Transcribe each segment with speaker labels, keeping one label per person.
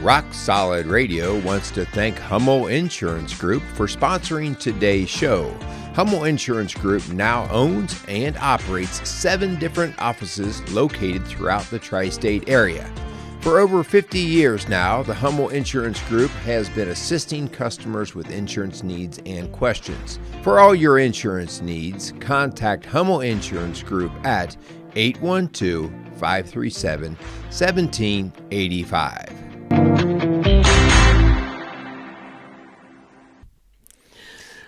Speaker 1: Rock Solid Radio wants to thank Hummel Insurance Group for sponsoring today's show. Hummel Insurance Group now owns and operates 7 different offices located throughout the tri-state area. For over 50 years now, the Hummel Insurance Group has been assisting customers with insurance needs and questions. For all your insurance needs, contact Hummel Insurance Group at 812-537-1785.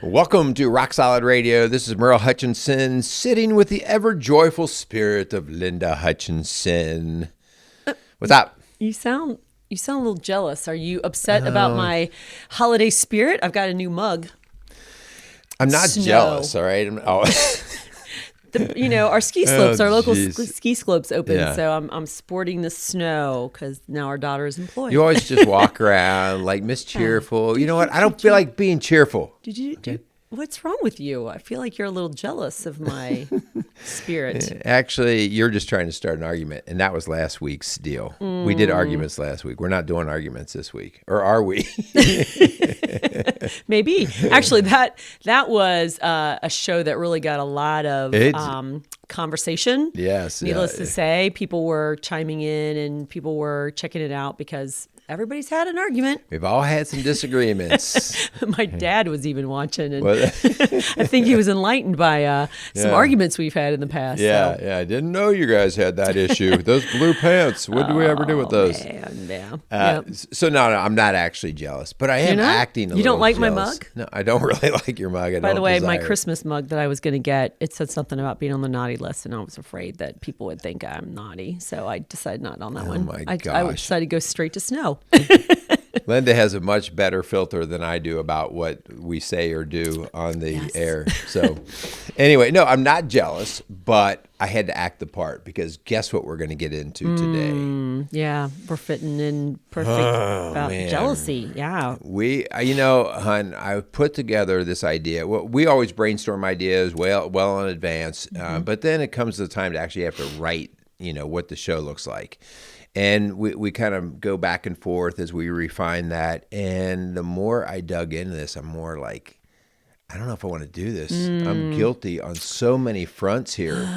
Speaker 1: Welcome to Rock Solid Radio. This is Merle Hutchinson, sitting with the ever-joyful spirit of Linda Hutchinson. What's up?
Speaker 2: You sound a little jealous. Are you upset about my holiday spirit? I've got a new mug.
Speaker 1: I'm not jealous, all right?
Speaker 2: Our ski slopes, our local ski slopes open, so I'm sporting the snow because now our daughter is employed.
Speaker 1: You always just walk around like Miss Cheerful. You know what? I don't feel like being cheerful. What's
Speaker 2: wrong with you? I feel like you're a little jealous of my spirit.
Speaker 1: Actually, you're just trying to start an argument, and that was last week's deal. We did arguments last week. We're not doing arguments this week, or are we?
Speaker 2: Maybe. Actually, that was a show that really got a lot of conversation.
Speaker 1: Yes.
Speaker 2: Needless to say, people were chiming in and people were checking it out because everybody's had an argument.
Speaker 1: We've all had some disagreements.
Speaker 2: My dad was even watching, and I think he was enlightened by some arguments we've had in the past.
Speaker 1: Yeah, I didn't know you guys had that issue. Those blue pants, what do we ever do with those? So no, I'm not actually jealous, but I am acting a little
Speaker 2: You don't like
Speaker 1: jealous.
Speaker 2: my mug?
Speaker 1: No, I don't really like your mug.
Speaker 2: By the way, my Christmas mug that I was going to get, it said something about being on the naughty list, and I was afraid that people would think I'm naughty, so I decided not on that one.
Speaker 1: My
Speaker 2: I
Speaker 1: gosh.
Speaker 2: decided to go straight to snow.
Speaker 1: Linda has a much better filter than I do about what we say or do on the air. So anyway, no, I'm not jealous, but I had to act the part because guess what we're going to get into today?
Speaker 2: Yeah, we're fitting in perfect about jealousy. Yeah.
Speaker 1: Hun, I put together this idea. Well, we always brainstorm ideas well in advance, but then it comes to the time to actually have to write, what the show looks like. And we kind of go back and forth as we refine that. And the more I dug into this, I'm more like, I don't know if I want to do this. I'm guilty on so many fronts here.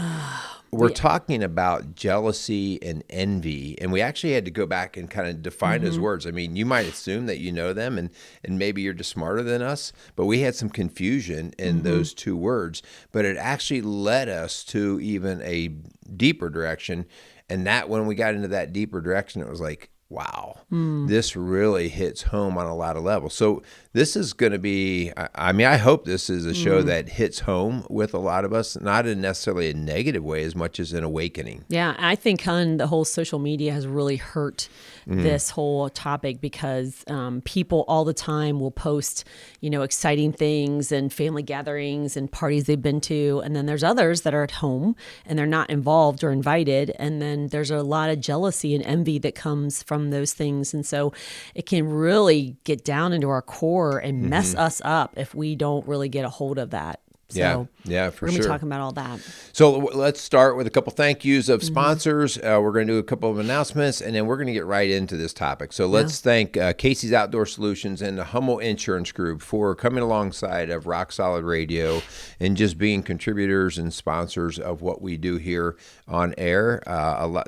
Speaker 1: We're talking about jealousy and envy. And we actually had to go back and kind of define those words. I mean, you might assume that you know them and maybe you're just smarter than us. But we had some confusion in those two words. But it actually led us to even a deeper direction. And that when we got into that deeper direction, it was like, wow, this really hits home on a lot of levels. So this is going to be, I hope this is a show that hits home with a lot of us, not in necessarily a negative way as much as an awakening.
Speaker 2: Yeah, I think, the whole social media has really hurt this whole topic because people all the time will post, exciting things and family gatherings and parties they've been to. And then there's others that are at home and they're not involved or invited. And then there's a lot of jealousy and envy that comes from those things. And so it can really get down into our core and mess us up if we don't really get a hold of that. So
Speaker 1: yeah, for sure.
Speaker 2: We're going to be talking about all that.
Speaker 1: So let's start with a couple thank yous of sponsors. We're going to do a couple of announcements, and then we're going to get right into this topic. So let's thank Casey's Outdoor Solutions and the Hummel Insurance Group for coming alongside of Rock Solid Radio and just being contributors and sponsors of what we do here on air.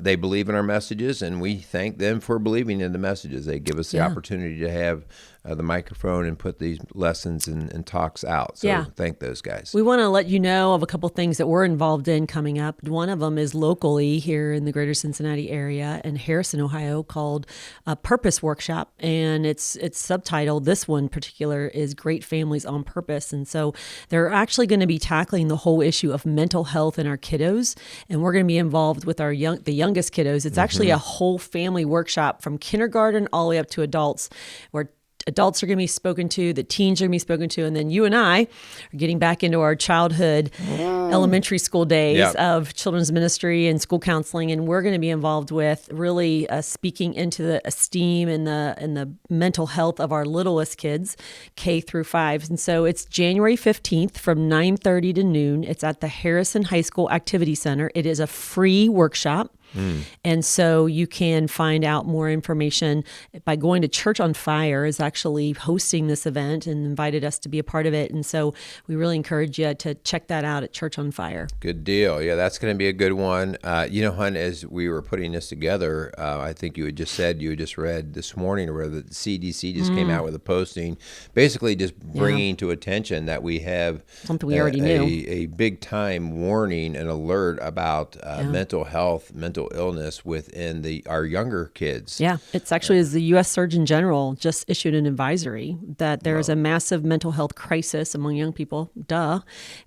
Speaker 1: They believe in our messages, and we thank them for believing in the messages. They give us the opportunity to have the microphone and put these lessons and talks out. So thank those guys.
Speaker 2: We want to let you know of a couple things that we're involved in coming up. One of them is locally here in the greater Cincinnati area in Harrison, Ohio, called a Purpose Workshop. And it's subtitled, this one particular is Great Families on Purpose. And so they're actually going to be tackling the whole issue of mental health in our kiddos. And we're going to be involved with the youngest kiddos. It's actually a whole family workshop from kindergarten all the way up to adults, where adults are going to be spoken to, the teens are going to be spoken to, and then you and I are getting back into our childhood elementary school days of children's ministry and school counseling, and we're going to be involved with really speaking into the esteem and the mental health of our littlest kids, K through 5. And so it's January 15th from 9:30 to noon. It's at the Harrison High School Activity Center. It is a free workshop. And so you can find out more information by going to Church on Fire is actually hosting this event and invited us to be a part of it. And so we really encourage you to check that out at Church on Fire.
Speaker 1: Good deal. Yeah, that's going to be a good one. Hun, as we were putting this together, I think you had just read this morning, or the CDC just came out with a posting, basically just bringing to attention that we have
Speaker 2: something we already knew,
Speaker 1: a big time warning and alert about mental health, mental illness within our younger kids.
Speaker 2: Yeah, it's actually as the U.S. Surgeon General just issued an advisory that there is a massive mental health crisis among young people,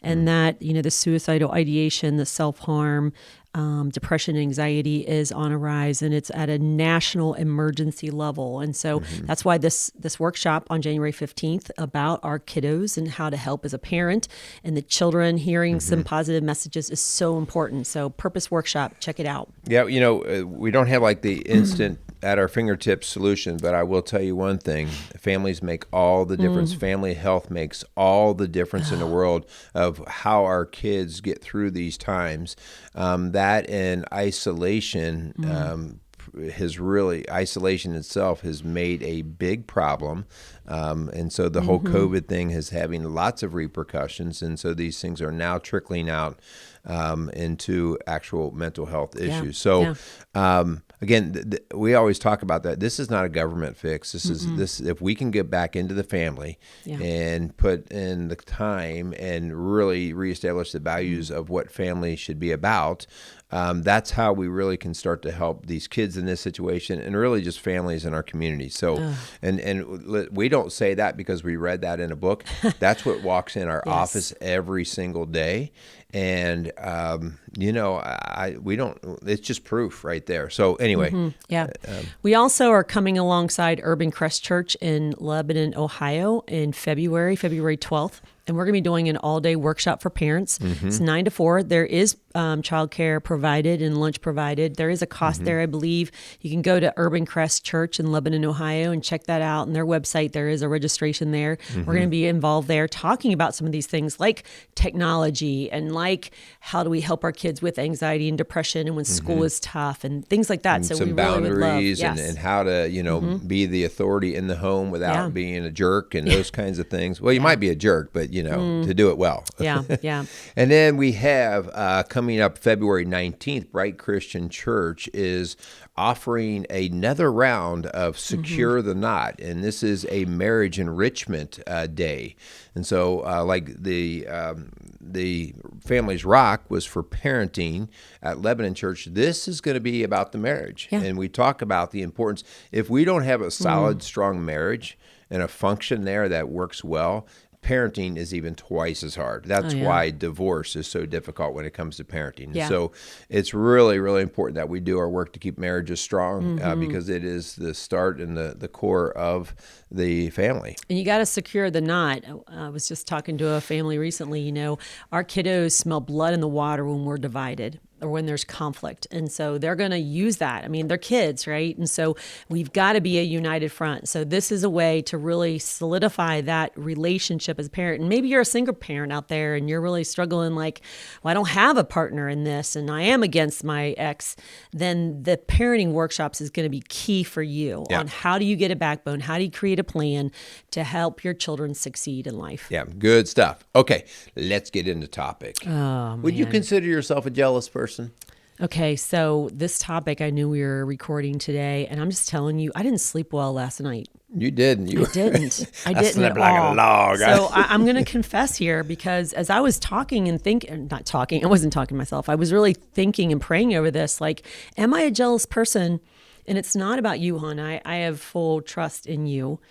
Speaker 2: and that the suicidal ideation, the self-harm, depression, anxiety is on a rise, and it's at a national emergency level. And so that's why this workshop on January 15th about our kiddos and how to help as a parent and the children hearing some positive messages is so important. So Purpose Workshop, check it out.
Speaker 1: Yeah, we don't have like the instant at our fingertips solution, but I will tell you one thing: families make all the difference. Family health makes all the difference in the world of how our kids get through these times. That and isolation isolation itself has made a big problem. And so the whole COVID thing is having lots of repercussions. And so these things are now trickling out into actual mental health issues. So, again, we always talk about that. This is not a government fix. This if we can get back into the family and put in the time and really reestablish the values of what family should be about, that's how we really can start to help these kids in this situation and really just families in our community. So, and we don't say that because we read that in a book. That's what walks in our office every single day. And, we don't, it's just proof right there. So anyway.
Speaker 2: We also are coming alongside Urban Crest Church in Lebanon, Ohio in February 12th. And we're going to be doing an all-day workshop for parents. It's 9 to 4. There is childcare provided and lunch provided. There is a cost there, I believe. You can go to Urban Crest Church in Lebanon, Ohio, and check that out. On their website, there is a registration there. We're going to be involved there talking about some of these things like technology and like how do we help our kids with anxiety and depression and when school is tough and things like that.
Speaker 1: And
Speaker 2: so
Speaker 1: some
Speaker 2: we
Speaker 1: boundaries
Speaker 2: really would love,
Speaker 1: and how to, be the authority in the home without being a jerk and those kinds of things. Well, you might be a jerk, but to do it well. And then we have coming up February 19th, Bright Christian Church is offering another round of Secure the Knot. And this is a marriage enrichment day. And so like the Family's Rock was for parenting at Lebanon Church, this is going to be about the marriage. And we talk about the importance. If we don't have a solid, strong marriage and a function there that works well, parenting is even twice as hard. That's why divorce is so difficult when it comes to parenting. So it's really, really important that we do our work to keep marriages strong because it is the start and the core of the family.
Speaker 2: And you got to secure the knot. I was just talking to a family recently, our kiddos smell blood in the water when we're divided or when there's conflict. And so they're going to use that. I mean, they're kids, right? And so we've got to be a united front. So this is a way to really solidify that relationship as a parent. And maybe you're a single parent out there and you're really struggling like, well, I don't have a partner in this and I am against my ex. Then the parenting workshops is going to be key for you on how do you get a backbone? How do you create a plan to help your children succeed in life?
Speaker 1: Yeah, good stuff. Okay, let's get into topic. Would you consider yourself a jealous person?
Speaker 2: Okay, so this topic, I knew we were recording today, and I'm just telling you, I didn't sleep well last night.
Speaker 1: You didn't.
Speaker 2: I didn't. I didn't at
Speaker 1: like
Speaker 2: all.
Speaker 1: A log.
Speaker 2: So I'm going to confess here because as I was talking and thinking, not talking, I wasn't talking to myself. I was really thinking and praying over this. Like, am I a jealous person? And it's not about you, hon. I have full trust in you.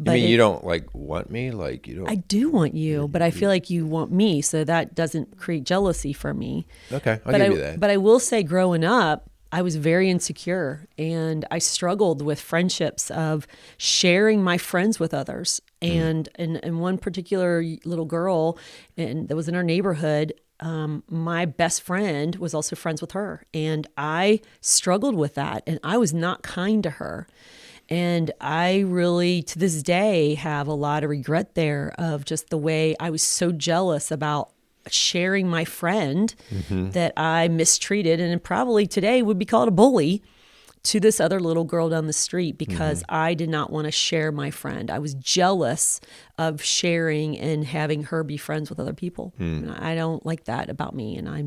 Speaker 1: But you mean you don't want me? You don't?
Speaker 2: I do want you, but I feel like you want me, so that doesn't create jealousy for me.
Speaker 1: Okay, I'll give you that.
Speaker 2: But I will say, growing up, I was very insecure, and I struggled with friendships of sharing my friends with others. And one particular little girl, that was in our neighborhood, my best friend was also friends with her, and I struggled with that, and I was not kind to her. And I really, to this day, have a lot of regret there of just the way I was so jealous about sharing my friend that I mistreated and probably today would be called a bully to this other little girl down the street because I did not want to share my friend. I was jealous of sharing and having her be friends with other people. And I don't like that about me, and I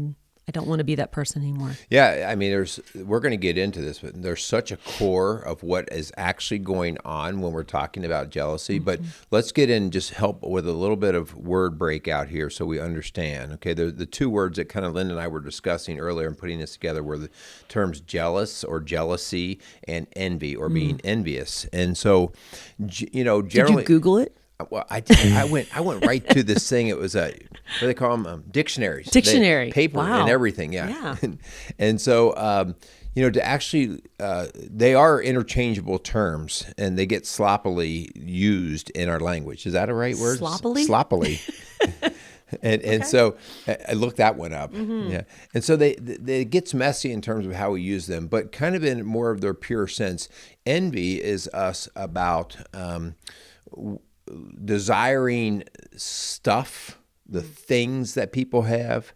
Speaker 2: don't want to be that person anymore.
Speaker 1: Yeah, I mean, we're going to get into this, but there's such a core of what is actually going on when we're talking about jealousy. But let's get in, just help with a little bit of word breakout here so we understand. Okay, the two words that kind of Linda and I were discussing earlier and putting this together were the terms jealous or jealousy and envy or being envious. And so, generally,
Speaker 2: Did you Google it?
Speaker 1: Well, I did. I went right to this thing. It was what do they call them? Dictionaries.
Speaker 2: Dictionary.
Speaker 1: Paper
Speaker 2: Wow.
Speaker 1: and everything. Yeah. And so, to actually, they are interchangeable terms, and they get sloppily used in our language. Is that a right word?
Speaker 2: Sloppily?
Speaker 1: Sloppily. And so I looked that one up. Yeah. And so it gets messy in terms of how we use them, but kind of in more of their pure sense. Envy is us about desiring stuff, the things that people have,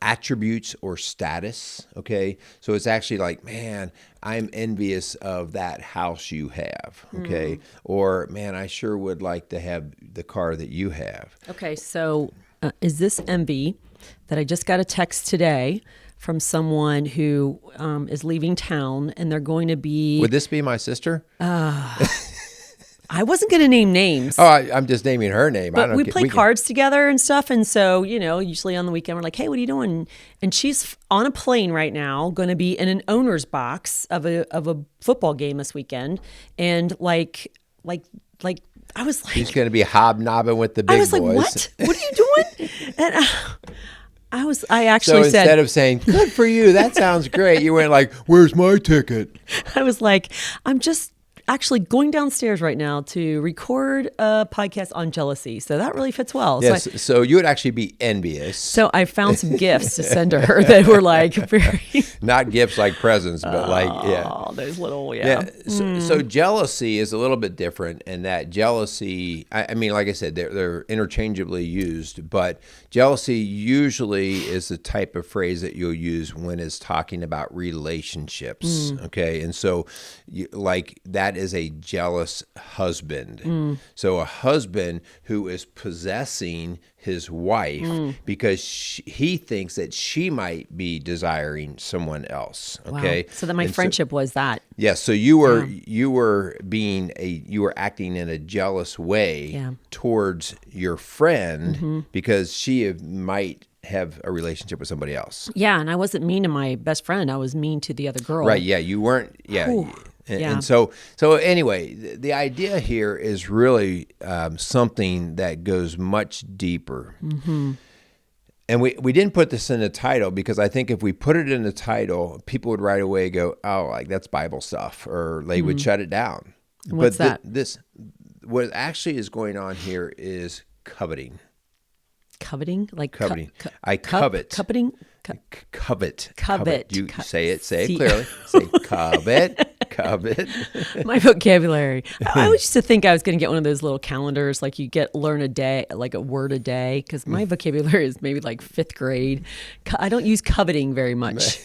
Speaker 1: attributes or status, okay? So it's actually like, man, I'm envious of that house you have, okay? Or, man, I sure would like to have the car that you have.
Speaker 2: Okay, so is this envy that I just got a text today from someone who is leaving town, and they're going to be...
Speaker 1: Would this be my sister?
Speaker 2: I wasn't going to name names.
Speaker 1: Oh, I'm just naming her name.
Speaker 2: But we play cards together and stuff. And so, usually on the weekend, we're like, hey, what are you doing? And she's on a plane right now, going to be in an owner's box of a football game this weekend. And like, I was like...
Speaker 1: She's going to be hobnobbing with the big boys.
Speaker 2: I was like, what? What are you doing? And I actually
Speaker 1: said... So instead of saying, good for you, that sounds great, you went like, where's my ticket?
Speaker 2: I was like, I'm just... actually going downstairs right now to record a podcast on jealousy. So that really fits well.
Speaker 1: Yes, so you would actually be envious.
Speaker 2: So I found some gifts to send to her that were like very...
Speaker 1: Not gifts like presents, but
Speaker 2: Oh, those little,
Speaker 1: So jealousy is a little bit different, and that jealousy, I mean, like I said, they're interchangeably used, but jealousy usually is the type of phrase that you'll use when it's talking about relationships, okay? And so that is a jealous husband. So a husband who is possessing his wife because he thinks that she might be desiring someone else. Okay.
Speaker 2: Wow. So then my friendship was that.
Speaker 1: Yes. So you were acting in a jealous way towards your friend because she might have a relationship with somebody else.
Speaker 2: Yeah. And I wasn't mean to my best friend. I was mean to the other girl.
Speaker 1: Right. Yeah. You weren't. Yeah.
Speaker 2: Ooh.
Speaker 1: And so anyway, the idea here is really something that goes much deeper. And we didn't put this in the title because I think if we put it in the title, people would right away go, oh, like that's Bible stuff, or they would shut it down.
Speaker 2: What's that?
Speaker 1: What actually is going on here is coveting.
Speaker 2: Coveting? Like
Speaker 1: coveting. I covet.
Speaker 2: Coveting?
Speaker 1: Covet. You say it clearly. Say covet. Covet.
Speaker 2: My vocabulary. I always used to think I was going to get one of those little calendars, like you learn a day, like a word a day, because my vocabulary is maybe like 5th grade. I don't use coveting very much.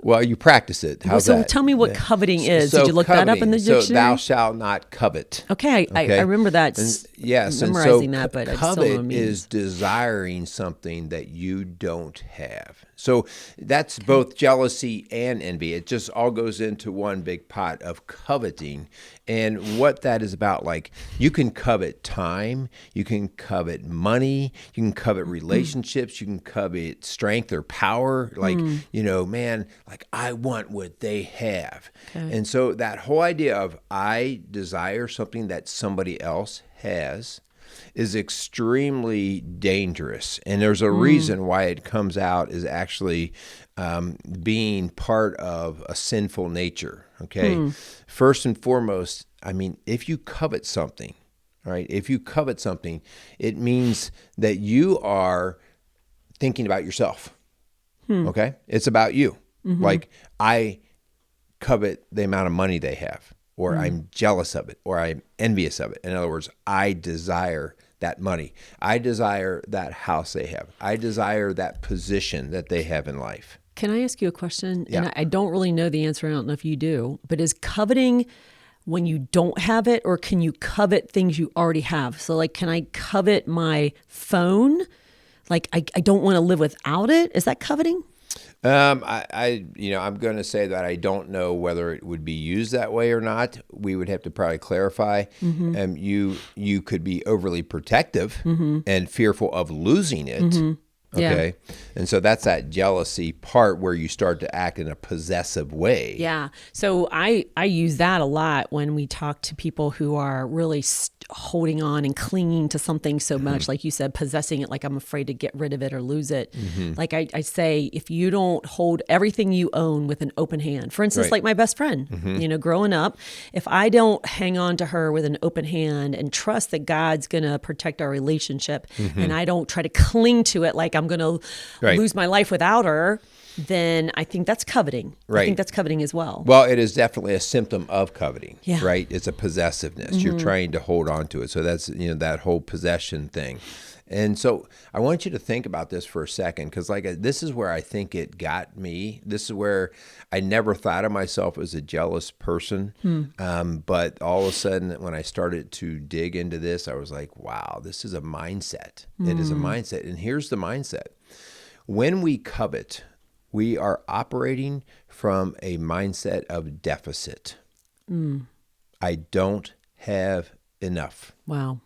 Speaker 1: Well, you practice it. How's that?
Speaker 2: So tell me what coveting is. Did you look that up in the dictionary?
Speaker 1: So thou shalt not covet.
Speaker 2: Okay, I remember that. Memorizing that, but I still don't know what it means.
Speaker 1: Covet is desiring something that you don't have. So that's both jealousy and envy. It just all goes into one big pot of coveting. And what that is about, like, you can covet time, you can covet money, you can covet relationships, you can covet strength or power. Like, man, like I want what they have. Okay. And so that whole idea of I desire something that somebody else has is extremely dangerous. And there's a reason why it comes out is actually being part of a sinful nature, okay? First and foremost, I mean, if you covet something, right? If you covet something, it means that you are thinking about yourself, okay? It's about you. Like, I covet the amount of money they have, or I'm jealous of it, or I'm envious of it. In other words, I desire that money. I desire that house they have. I desire that position that they have in life.
Speaker 2: Can I ask you a question?
Speaker 1: Yeah.
Speaker 2: And I don't really know the answer. I don't know if you do, but is coveting when you don't have it, or can you covet things you already have? So like, can I covet my phone? Like I don't want to live without it. Is that coveting?
Speaker 1: I'm going to say that I don't know whether it would be used that way or not. We would have to probably clarify. You could be overly protective and fearful of losing it. Okay. Yeah. And so that's that jealousy part where you start to act in a possessive way.
Speaker 2: Yeah. So I use that a lot when we talk to people who are really holding on and clinging to something so much, like you said, possessing it, like I'm afraid to get rid of it or lose it. Like I say, if you don't hold everything you own with an open hand, for instance, like my best friend, growing up, if I don't hang on to her with an open hand and trust that God's going to protect our relationship, and I don't try to cling to it like I'm going to lose my life without her, then I think that's coveting. I think that's coveting as well.
Speaker 1: Well, it is definitely a symptom of coveting,
Speaker 2: Yeah.
Speaker 1: right? It's a possessiveness. You're trying to hold on to it. So that's, that whole possession thing. And so I want you to think about this for a second, because this is where I think it got me. This is where I never thought of myself as a jealous person. But all of a sudden, when I started to dig into this, I was like, wow, this is a mindset. It is a mindset. And here's the mindset. When we covet, we are operating from a mindset of deficit. I don't have enough.
Speaker 2: Wow.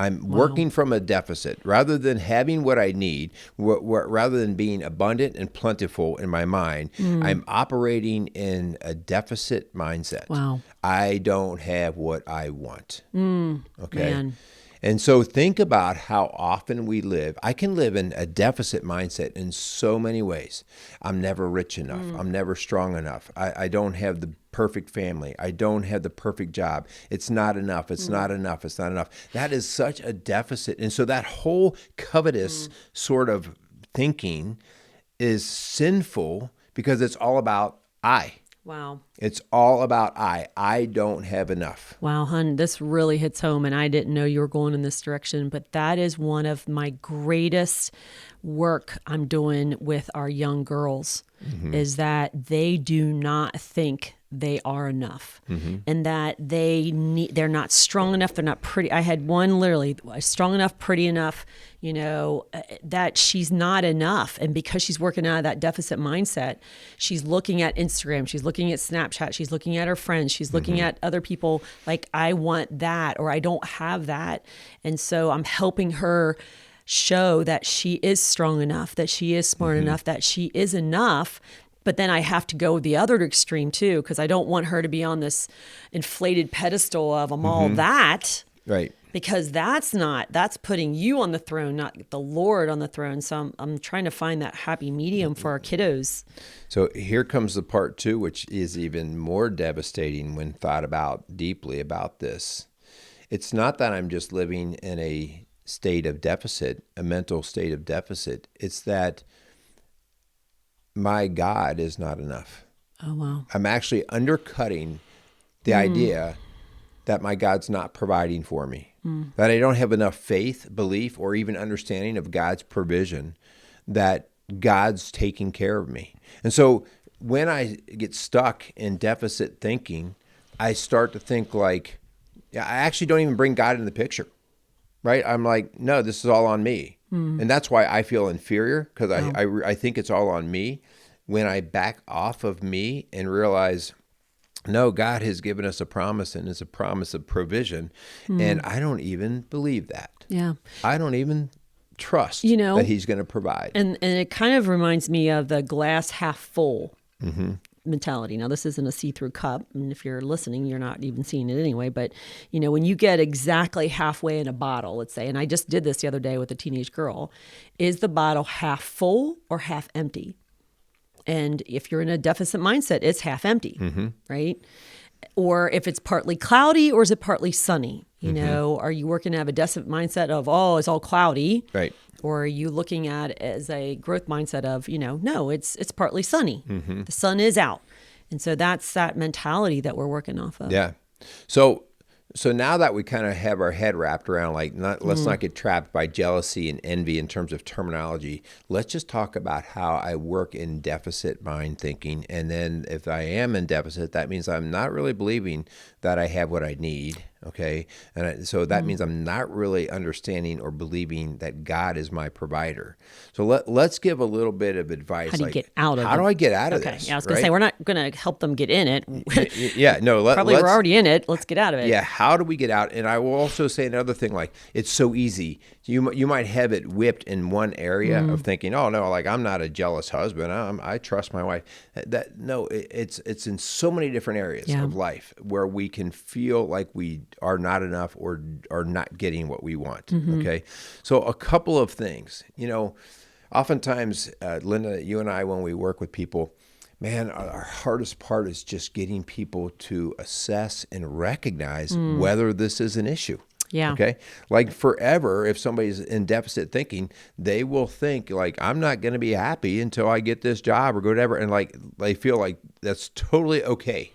Speaker 1: I'm working from a deficit. Rather than having what I need, rather than being abundant and plentiful in my mind, I'm operating in a deficit mindset.
Speaker 2: Wow.
Speaker 1: I don't have what I want. Okay.
Speaker 2: Man.
Speaker 1: And so think about how often we live. I can live in a deficit mindset in so many ways. I'm never rich enough. I'm never strong enough. I don't have the perfect family. I don't have the perfect job. It's not enough. It's not enough. It's not enough. That is such a deficit. And so that whole covetous sort of thinking is sinful because it's all about I.
Speaker 2: Wow.
Speaker 1: It's all about I. I don't have enough.
Speaker 2: Wow, hun, this really hits home, and I didn't know you were going in this direction, but that is one of my greatest work I'm doing with our young girls, is that they do not think they are enough, and that they're not strong enough, they're not pretty. I had one literally strong enough, pretty enough, that she's not enough. And because she's working out of that deficit mindset, she's looking at Instagram, she's looking at Snapchat, she's looking at her friends, she's looking at other people like, I want that, or I don't have that. And so I'm helping her show that she is strong enough, that she is smart enough, that she is enough. But then I have to go the other extreme too, because I don't want her to be on this inflated pedestal of I'm all that.
Speaker 1: Right.
Speaker 2: Because that's putting you on the throne, not the Lord on the throne. So I'm trying to find that happy medium for our kiddos.
Speaker 1: So here comes the part two, which is even more devastating when thought about deeply about this. It's not that I'm just living in a state of deficit, a mental state of deficit. It's that my God is not enough.
Speaker 2: Oh, wow.
Speaker 1: I'm actually undercutting the idea that my God's not providing for me, that I don't have enough faith, belief, or even understanding of God's provision, that God's taking care of me. And so when I get stuck in deficit thinking, I start to think like, I actually don't even bring God in the picture, right? I'm like, no, this is all on me. And that's why I feel inferior, because I think it's all on me. When I back off of me and realize, no, God has given us a promise, and it's a promise of provision. And I don't even believe that.
Speaker 2: Yeah.
Speaker 1: I don't even trust that he's going to provide.
Speaker 2: And it kind of reminds me of the glass half full mentality. Now, this isn't a see-through cup. And if you're listening, you're not even seeing it anyway. But, when you get exactly halfway in a bottle, let's say, and I just did this the other day with a teenage girl, is the bottle half full or half empty? And if you're in a deficit mindset, it's half empty, right? Or if it's partly cloudy, or is it partly sunny? Are you working out of a deficit mindset of, oh, it's all cloudy?
Speaker 1: Right.
Speaker 2: Or are you looking at it as a growth mindset of, no, it's partly sunny. The sun is out. And so that's that mentality that we're working off of.
Speaker 1: Yeah. So So now that we kind of have our head wrapped around, like, let's not get trapped by jealousy and envy in terms of terminology. Let's just talk about how I work in deficit mind thinking. And then if I am in deficit, that means I'm not really believing that I have what I need. Okay. So that means I'm not really understanding or believing that God is my provider. So let's give a little bit of advice.
Speaker 2: How do you get out of it?
Speaker 1: How do I get out of
Speaker 2: Okay.
Speaker 1: this?
Speaker 2: Yeah, I was going to say, we're not going to help them get in it.
Speaker 1: Yeah, no.
Speaker 2: Probably we're already in it. Let's get out of it.
Speaker 1: Yeah, how do we get out? And I will also say another thing, like, it's so easy. You might have it whipped in one area of thinking, oh no, like, I'm not a jealous husband. I trust my wife. It's in so many different areas of life where we can feel like we are not enough or are not getting what we want. Okay, so a couple of things. Oftentimes, Linda, you and I, when we work with people, man, our hardest part is just getting people to assess and recognize whether this is an issue.
Speaker 2: Yeah.
Speaker 1: Okay. Like forever, if somebody's in deficit thinking, they will think like, I'm not going to be happy until I get this job or whatever. And like, they feel like that's totally okay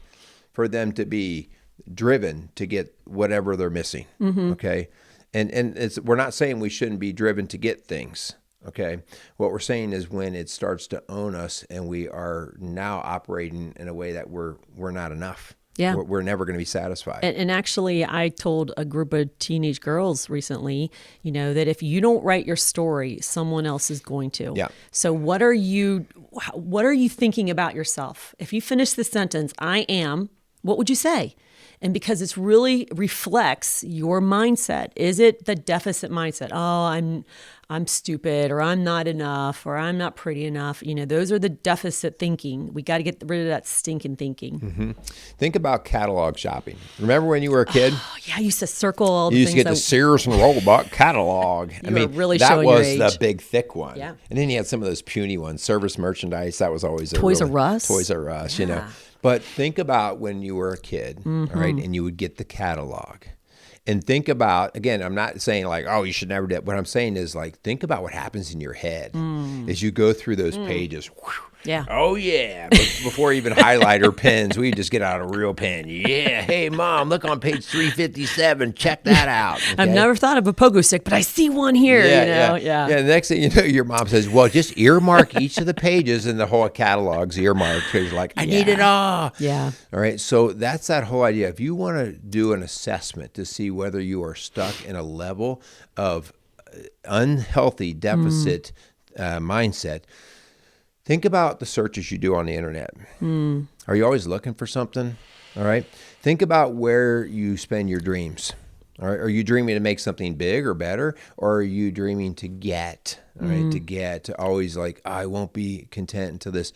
Speaker 1: for them to be driven to get whatever they're missing. Okay. And we're not saying we shouldn't be driven to get things. Okay. What we're saying is when it starts to own us and we are now operating in a way that we're not enough.
Speaker 2: Yeah.
Speaker 1: We're never going to be satisfied.
Speaker 2: And actually, I told a group of teenage girls recently, that if you don't write your story, someone else is going to.
Speaker 1: Yeah.
Speaker 2: So what are you thinking about yourself? If you finish the sentence, I am, what would you say? And because it's really reflects your mindset. Is it the deficit mindset? Oh, I'm stupid, or I'm not enough, or I'm not pretty enough. Those are the deficit thinking. We got to get rid of that stinking thinking.
Speaker 1: Think about catalog shopping. Remember when you were a kid?
Speaker 2: Oh, yeah, I used to circle all the
Speaker 1: You
Speaker 2: things.
Speaker 1: used to get the Sears and Roebuck catalog.
Speaker 2: Really
Speaker 1: that
Speaker 2: showing your
Speaker 1: was
Speaker 2: age.
Speaker 1: the big thick one.
Speaker 2: Yeah.
Speaker 1: And then you had some of those puny ones, service merchandise. That was always
Speaker 2: Toys R Us.
Speaker 1: Toys R Us,
Speaker 2: Yeah.
Speaker 1: But think about when you were a kid, all right, and you would get the catalog. And think about, again, I'm not saying like, oh, you should never do it. What I'm saying is like, think about what happens in your head as you go through those pages. Whew.
Speaker 2: Yeah.
Speaker 1: Oh, yeah. Before even highlighter pens, we just get out a real pen. Yeah. Hey, Mom, look on page 357. Check that out. Okay?
Speaker 2: I've never thought of a pogo stick, but I see one here.
Speaker 1: Yeah.
Speaker 2: Yeah.
Speaker 1: The next thing you know, your mom says, well, just earmark each of the pages, and the whole catalog's earmarked. Because you're like, I need it all.
Speaker 2: Yeah.
Speaker 1: All right. So that's that whole idea. If you want to do an assessment to see whether you are stuck in a level of unhealthy deficit mindset, think about the searches you do on the internet. Are you always looking for something? All right. Think about where you spend your dreams. All right. Are you dreaming to make something big or better? Or are you dreaming to get? All right. To always like, I won't be content until this.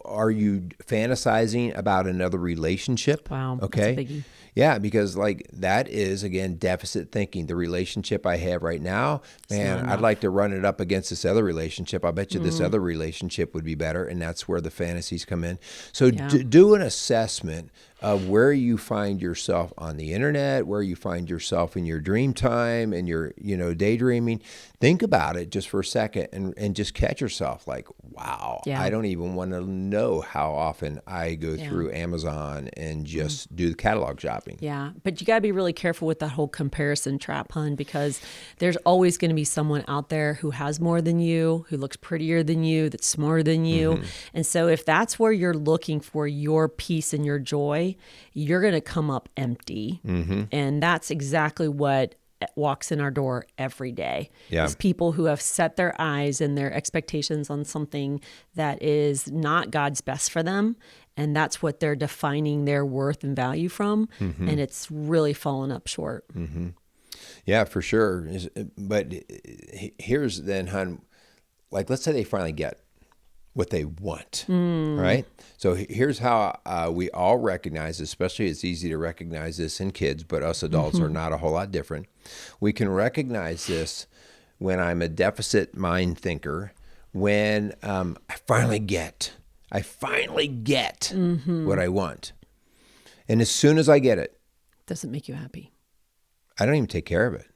Speaker 1: Are you fantasizing about another relationship?
Speaker 2: Wow.
Speaker 1: Okay.
Speaker 2: That's a biggie.
Speaker 1: Yeah, because like that is, again, deficit thinking. The relationship I have right now, man, I'd like to run it up against this other relationship. I bet you this other relationship would be better. And that's where the fantasies come in. So do an assessment of where you find yourself on the internet, where you find yourself in your dream time and your, daydreaming. Think about it just for a second and just catch yourself like, wow, I don't even want to know how often I go through Amazon and just do the catalog shopping.
Speaker 2: Yeah, but you got to be really careful with that whole comparison trap, hun, because there's always going to be someone out there who has more than you, who looks prettier than you, that's smarter than you. And so if that's where you're looking for your peace and your joy, you're going to come up empty. And that's exactly what walks in our door every day.
Speaker 1: Yeah.
Speaker 2: It's people who have set their eyes and their expectations on something that is not God's best for them. And that's what they're defining their worth and value from. And it's really fallen up short.
Speaker 1: Yeah, for sure. But here's then, hon, like, let's say they finally get what they want, right? So here's how we all recognize, especially it's easy to recognize this in kids, but us adults are not a whole lot different. We can recognize this when I'm a deficit mind thinker, when I finally get what I want. And as soon as I get it,
Speaker 2: Doesn't make you happy.
Speaker 1: I don't even take care of it,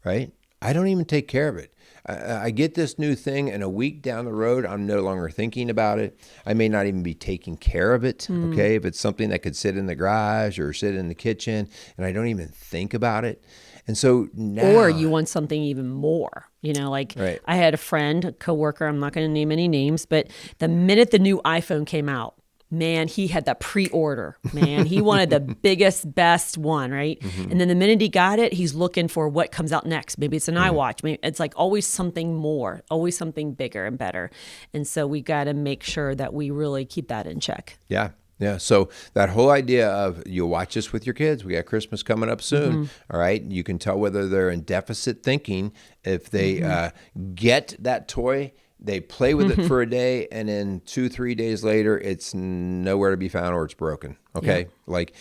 Speaker 1: right? I don't even take care of it. I get this new thing, and a week down the road, I'm no longer thinking about it. I may not even be taking care of it, okay? If it's something that could sit in the garage or sit in the kitchen, and I don't even think about it. And so now...
Speaker 2: Or you want something even more. Like
Speaker 1: Right.
Speaker 2: I had a friend, a coworker, I'm not going to name any names, but the minute the new iPhone came out, man, he had that pre-order, man. He wanted the biggest, best one, right? And then the minute he got it, he's looking for what comes out next. Maybe it's an iWatch. Maybe it's like always something more, always something bigger and better. And so we got to make sure that we really keep that in check.
Speaker 1: Yeah. Yeah. So that whole idea of you'll watch this with your kids. We got Christmas coming up soon. All right. You can tell whether they're in deficit thinking if they get that toy. They play with it for a day, and then 2-3 days later, it's nowhere to be found or it's broken. Okay. Like,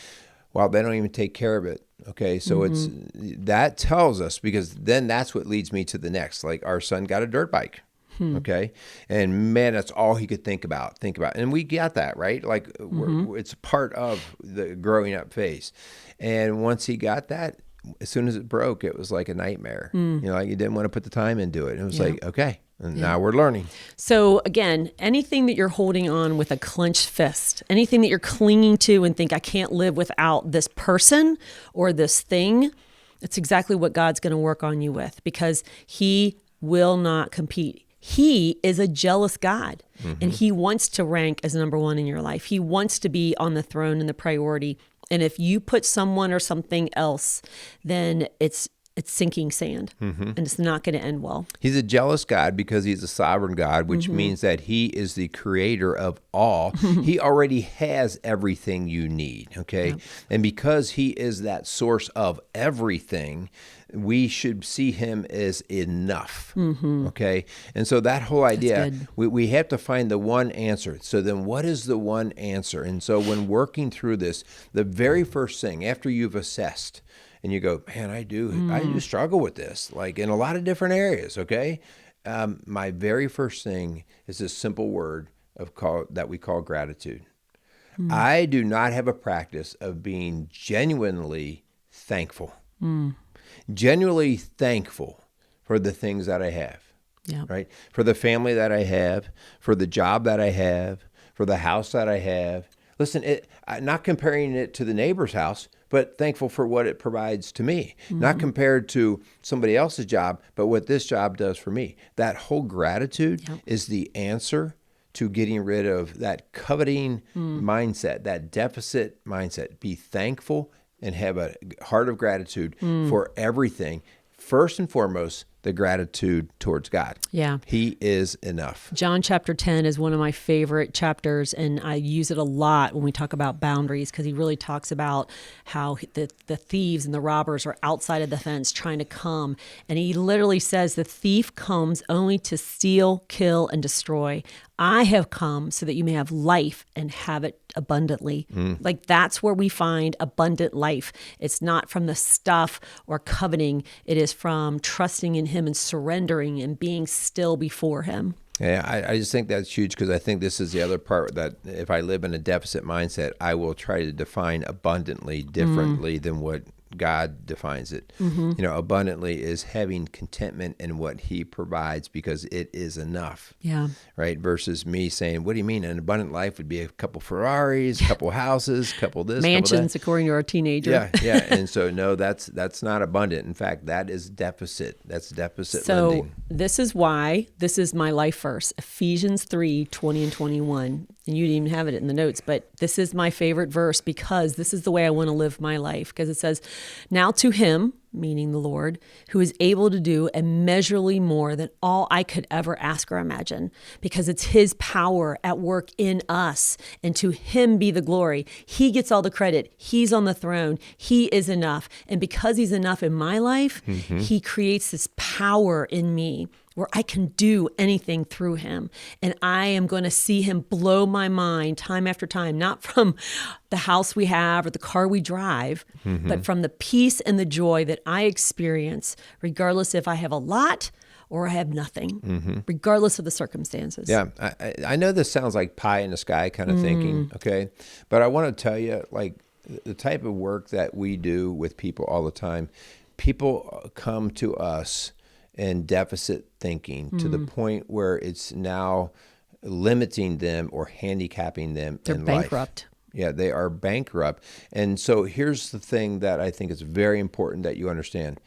Speaker 1: wow, they don't even take care of it. Okay. So that tells us, because then that's what leads me to the next. Like, our son got a dirt bike. Okay. And man, that's all he could think about. And we got that, right? Like, it's part of the growing up phase. And once he got that, as soon as it broke, it was like a nightmare. Like, you didn't want to put the time into it. And it was like, okay. And now we're learning.
Speaker 2: So again, anything that you're holding on with a clenched fist, anything that you're clinging to and think, I can't live without this person or this thing, it's exactly what God's going to work on you with, because he will not compete. He is a jealous God, and he wants to rank as number one in your life. He wants to be on the throne and the priority. And if you put someone or something else, then it's sinking sand, and it's not going to end well.
Speaker 1: He's a jealous God because he's a sovereign God, which means that he is the creator of all. He already has everything you need, okay? Yep. And because he is that source of everything, we should see him as enough, okay? And so that whole idea, we have to find the one answer. So then what is the one answer? And so when working through this, the very first thing, after you've assessed, and you go, man, I do struggle with this, like in a lot of different areas, okay? My very first thing is this simple word that we call gratitude. I do not have a practice of being genuinely thankful. Genuinely thankful for the things that I have, right? For the family that I have, for the job that I have, for the house that I have. Listen, not comparing it to the neighbor's house, but thankful for what it provides to me. Not compared to somebody else's job, but what this job does for me. That whole gratitude is the answer to getting rid of that coveting mindset, that deficit mindset. Be thankful and have a heart of gratitude for everything. First and foremost, the gratitude towards God.
Speaker 2: Yeah.
Speaker 1: He is enough.
Speaker 2: John chapter 10 is one of my favorite chapters, and I use it a lot when we talk about boundaries, because he really talks about how the thieves and the robbers are outside of the fence trying to come. And he literally says the thief comes only to steal, kill, and destroy. I have come so that you may have life and have it abundantly. Like, that's where we find abundant life. It's not from the stuff or coveting. It is from trusting in him and surrendering and being still before him.
Speaker 1: Yeah, I just think that's huge, because I think this is the other part, that if I live in a deficit mindset, I will try to define abundantly differently than what God defines it. Abundantly is having contentment in what he provides, because it is enough.
Speaker 2: Yeah.
Speaker 1: Right? Versus me saying, what do you mean? An abundant life would be a couple Ferraris, a couple houses, a couple this,
Speaker 2: mansions,
Speaker 1: couple
Speaker 2: according to our teenager.
Speaker 1: Yeah. And so, no, that's not abundant. In fact, that is deficit. That's deficit lending.
Speaker 2: So this is why this is my life verse, Ephesians 3:20 and 21. And you didn't even have it in the notes, but this is my favorite verse, because this is the way I want to live my life. Because it says, now to him, meaning the Lord, who is able to do immeasurably more than all I could ever ask or imagine, because it's his power at work in us, and to him be the glory. He gets all the credit. He's on the throne. He is enough. And because he's enough in my life, he creates this power in me where I can do anything through him. And I am going to see him blow my mind time after time, not from the house we have or the car we drive, but from the peace and the joy that I experience, regardless if I have a lot or I have nothing, regardless of the circumstances.
Speaker 1: Yeah, I know this sounds like pie in the sky kind of thinking, okay? But I want to tell you, like, the type of work that we do with people all the time, people come to us and deficit thinking to the point where it's now limiting them or handicapping them
Speaker 2: They're
Speaker 1: in life.
Speaker 2: bankrupt.
Speaker 1: Yeah, they are bankrupt. And so here's the thing that I think is very important that you understand.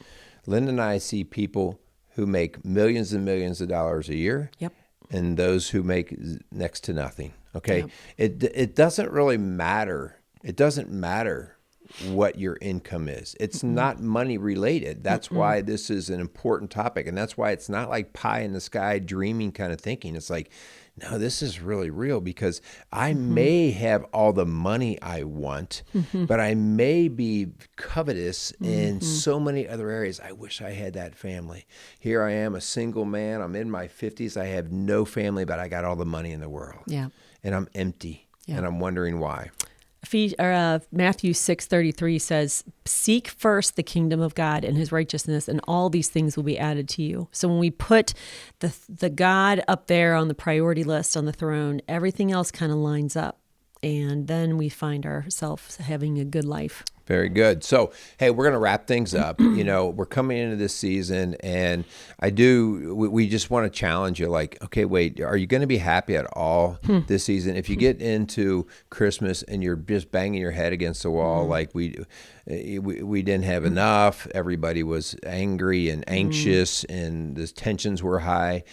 Speaker 1: Linda and I see people who make millions and millions of dollars a year,
Speaker 2: Yep.
Speaker 1: and those who make next to nothing. Okay,
Speaker 2: Yep.
Speaker 1: it doesn't really matter. It doesn't matter what your income is. It's not money related. That's why this is an important topic, and that's why it's not like pie in the sky dreaming kind of thinking. It's like, no, this is really real, because I may have all the money I want, but I may be covetous in so many other areas. I wish I had that family. Here I am, a single man. I'm in my 50s. I have no family, but I got all the money in the world.
Speaker 2: Yeah.
Speaker 1: And I'm empty, and I'm wondering why.
Speaker 2: Matthew 6:33 says, "Seek first the kingdom of God and his righteousness, and all these things will be added to you." So when we put the God up there on the priority list on the throne, everything else kind of lines up, and then we find ourselves having a good life.
Speaker 1: Very good. So, hey, we're going to wrap things up. We're coming into this season, and we just want to challenge you. Like, okay, wait, are you going to be happy at all this season? If you get into Christmas and you're just banging your head against the wall, like we didn't have enough, everybody was angry and anxious, and the tensions were high.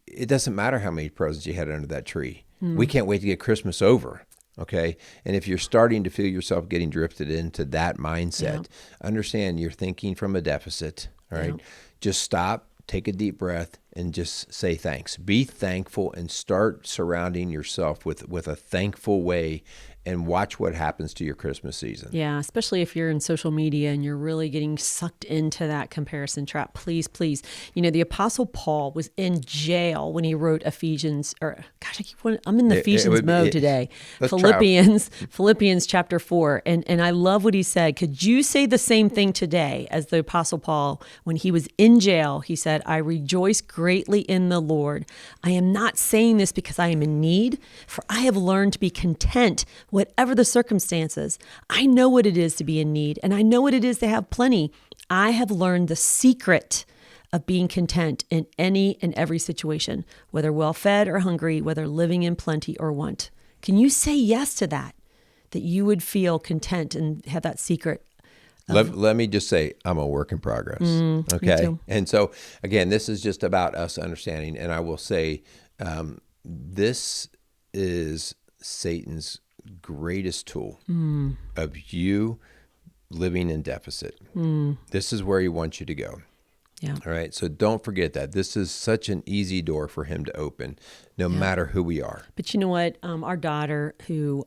Speaker 1: It doesn't matter how many presents you had under that tree. We can't wait to get Christmas over. Okay. And if you're starting to feel yourself getting drifted into that mindset, understand you're thinking from a deficit. All right. Just stop, take a deep breath, and just say thanks. Be thankful and start surrounding yourself with a thankful way, and watch what happens to your Christmas season.
Speaker 2: Yeah, especially if you're in social media and you're really getting sucked into that comparison trap. Please, please. The Apostle Paul was in jail when he wrote Ephesians, I'm in the Ephesians mode today. Philippians chapter 4. And I love what he said. Could you say the same thing today as the Apostle Paul when he was in jail? He said, "I rejoice greatly in the Lord. I am not saying this because I am in need, for I have learned to be content whatever the circumstances. I know what it is to be in need, and I know what it is to have plenty. I have learned the secret of being content in any and every situation, whether well-fed or hungry, whether living in plenty or want." Can you say yes to that you would feel content and have that secret?
Speaker 1: Let me just say, I'm a work in progress. Okay.
Speaker 2: Me too.
Speaker 1: And so, again, this is just about us understanding. And I will say, this is Satan's greatest tool of you living in deficit. This is where he wants you to go.
Speaker 2: Yeah.
Speaker 1: All right. So don't forget that. This is such an easy door for him to open, no matter who we are.
Speaker 2: But you know what? Our daughter, who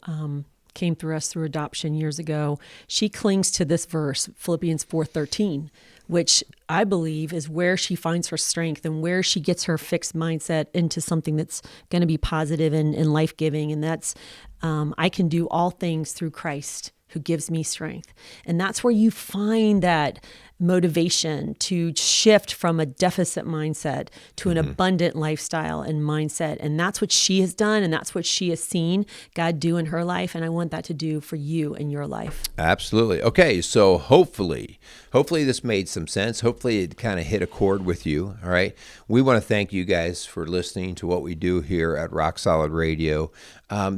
Speaker 2: came through us through adoption years ago, she clings to this verse, Philippians 4:13, which I believe is where she finds her strength and where she gets her fixed mindset into something that's going to be positive and life-giving. And that's, I can do all things through Christ who gives me strength. And that's where you find that motivation to shift from a deficit mindset to an abundant lifestyle and mindset. And that's what she has done, and that's what she has seen God do in her life. And I want that to do for you in your life.
Speaker 1: Absolutely. Okay, so hopefully this made some sense. Hopefully it kind of hit a chord with you. All right. We want to thank you guys for listening to what we do here at Rock Solid Radio.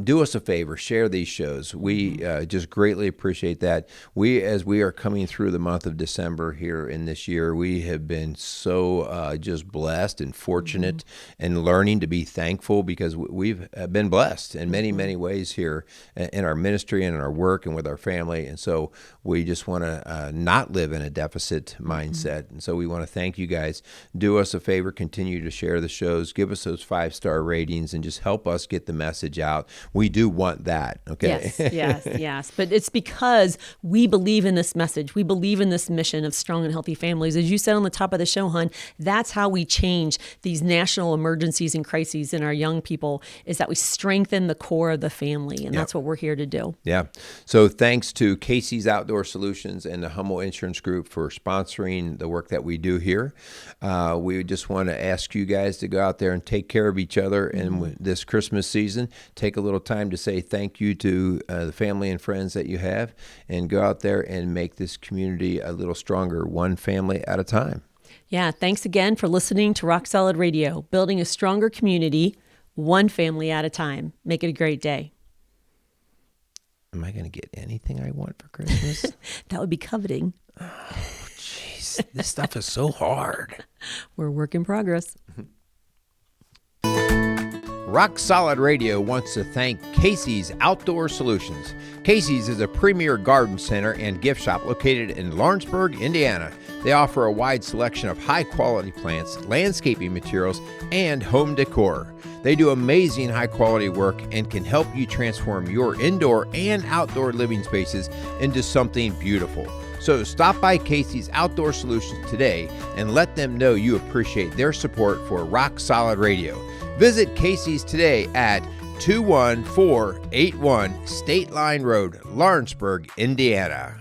Speaker 1: Do us a favor, share these shows. We just greatly appreciate that. As we are coming through the month of December here in this year, we have been so just blessed and fortunate and learning to be thankful, because we've been blessed in many, many ways here in our ministry and in our work and with our family. And so we just want to not live in a deficit mindset. And so we want to thank you guys. Do us a favor, continue to share the shows, give us those 5-star ratings, and just help us get the message out. We do want that. Okay.
Speaker 2: Yes. But it's because we believe in this message. We believe in this mission of strong and healthy families. As you said on the top of the show, hon, that's how we change these national emergencies and crises in our young people, is that we strengthen the core of the family. And that's what we're here to do.
Speaker 1: Yeah. So thanks to Casey's Outdoor Solutions and the Hummel Insurance Group for sponsoring the work that we do here. We just want to ask you guys to go out there and take care of each other in this Christmas season. Take a little time to say thank you to the family and friends that you have, and go out there and make this community a little stronger, one family at a time.
Speaker 2: Yeah, thanks again for listening to Rock Solid Radio, building a stronger community, one family at a time. Make it a great day.
Speaker 1: Am I going to get anything I want for Christmas?
Speaker 2: That would be coveting.
Speaker 1: Oh, jeez. This stuff is so hard.
Speaker 2: We're a work in progress.
Speaker 1: Rock Solid Radio wants to thank Casey's Outdoor Solutions. Casey's is a premier garden center and gift shop located in Lawrenceburg, Indiana. They offer a wide selection of high-quality plants, landscaping materials, and home decor. They do amazing high-quality work and can help you transform your indoor and outdoor living spaces into something beautiful. So stop by Casey's Outdoor Solutions today and let them know you appreciate their support for Rock Solid Radio. Visit Casey's today at 21481 State Line Road, Lawrenceburg, Indiana.